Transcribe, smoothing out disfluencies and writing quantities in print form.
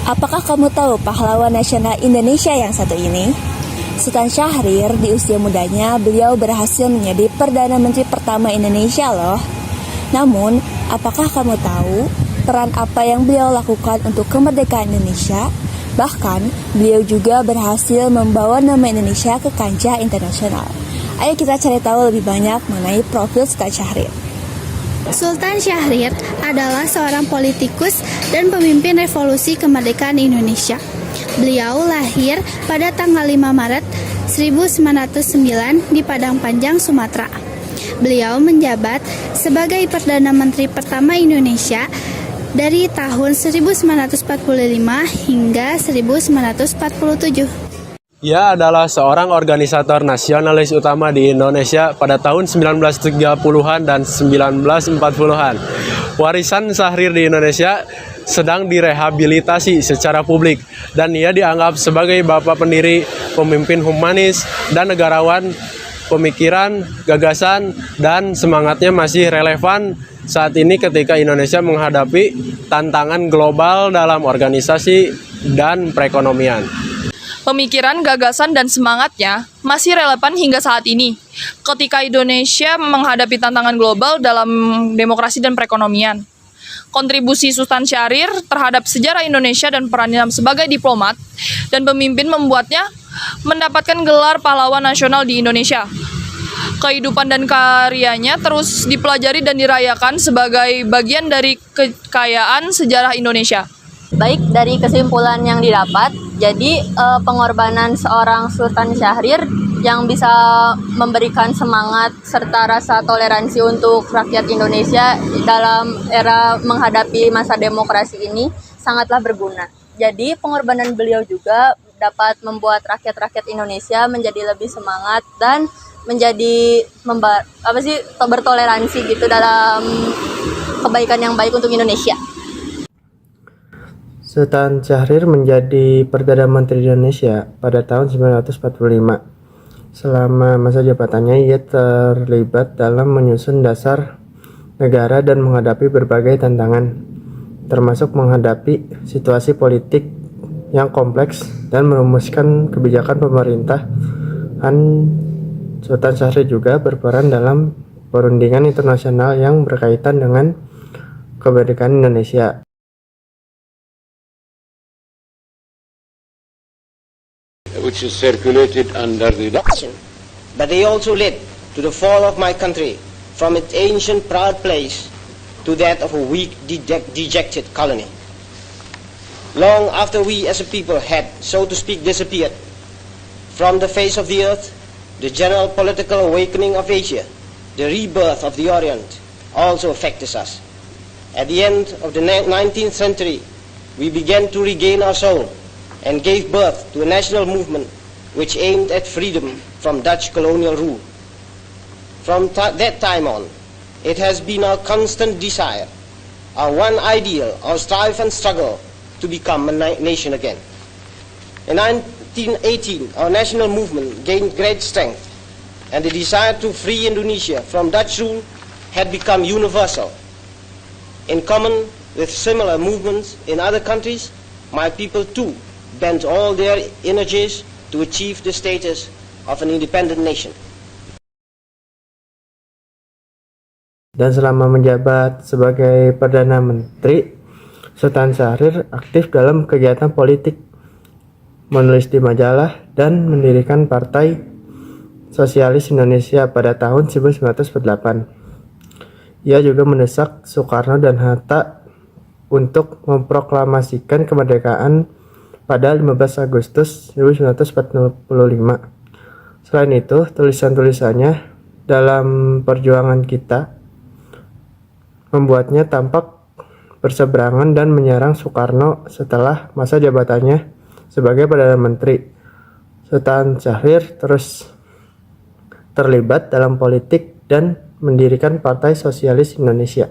Apakah kamu tahu pahlawan nasional Indonesia yang satu ini? Sultan Syahrir di usia mudanya beliau berhasil menjadi Perdana Menteri pertama Indonesia loh. Namun, apakah kamu tahu peran apa yang beliau lakukan untuk kemerdekaan Indonesia? Bahkan, beliau juga berhasil membawa nama Indonesia ke kancah internasional. Ayo kita cari tahu lebih banyak mengenai profil Sultan Syahrir. Sultan Syahrir adalah seorang politikus dan pemimpin revolusi kemerdekaan Indonesia. Beliau lahir pada tanggal 5 Maret 1909 di Padang Panjang, Sumatera. Beliau menjabat sebagai Perdana Menteri pertama Indonesia dari tahun 1945 hingga 1947. Ia adalah seorang organisator nasionalis utama di Indonesia pada tahun 1930-an dan 1940-an. Warisan Syahrir di Indonesia sedang direhabilitasi secara publik dan ia dianggap sebagai bapak pendiri, pemimpin humanis, dan negarawan. Pemikiran, gagasan, dan semangatnya masih relevan saat ini ketika Indonesia menghadapi tantangan global dalam organisasi dan perekonomian. Pemikiran, gagasan, dan semangatnya masih relevan hingga saat ini ketika Indonesia menghadapi tantangan global dalam demokrasi dan perekonomian. Kontribusi Sultan Syahrir terhadap sejarah Indonesia dan perannya sebagai diplomat dan pemimpin membuatnya mendapatkan gelar pahlawan nasional di Indonesia. Kehidupan dan karyanya terus dipelajari dan dirayakan sebagai bagian dari kekayaan sejarah Indonesia. Baik, dari kesimpulan yang didapat, jadi pengorbanan seorang Sultan Syahrir yang bisa memberikan semangat serta rasa toleransi untuk rakyat Indonesia dalam era menghadapi masa demokrasi ini sangatlah berguna. Jadi pengorbanan beliau juga dapat membuat rakyat-rakyat Indonesia menjadi lebih semangat dan menjadi bertoleransi gitu dalam kebaikan yang baik untuk Indonesia. Sultan Syahrir menjadi Perdana Menteri Indonesia pada tahun 1945. Selama masa jabatannya, ia terlibat dalam menyusun dasar negara dan menghadapi berbagai tantangan, termasuk menghadapi situasi politik yang kompleks dan merumuskan kebijakan pemerintahan. Sultan Syahrir juga berperan dalam perundingan internasional yang berkaitan dengan kemerdekaan Indonesia. Which is circulated under the but they also led to the fall of my country from its ancient proud place to that of a weak, dejected colony. Long after we as a people had, so to speak, disappeared from the face of the earth, the general political awakening of Asia, the rebirth of the Orient, also affected us. At the end of the 19th century, we began to regain our soul and gave birth to a national movement which aimed at freedom from Dutch colonial rule. From that time on, it has been our constant desire, our one ideal, our strive and struggle to become a nation again. In 1918, our national movement gained great strength, and the desire to free Indonesia from Dutch rule had become universal. In common with similar movements in other countries, my people too bent all their energies to achieve the status of an independent nation. Dan selama menjabat sebagai Perdana Menteri, Sultan Syahrir aktif dalam kegiatan politik, menulis di majalah, dan mendirikan Partai Sosialis Indonesia pada tahun 1948. Ia juga mendesak Soekarno dan Hatta untuk memproklamasikan kemerdekaan pada 15 Agustus 1945. Selain itu, tulisan-tulisannya dalam perjuangan kita membuatnya tampak berseberangan dan menyerang Soekarno setelah masa jabatannya sebagai Perdana Menteri. Sultan Syahrir terus terlibat dalam politik dan mendirikan Partai Sosialis Indonesia.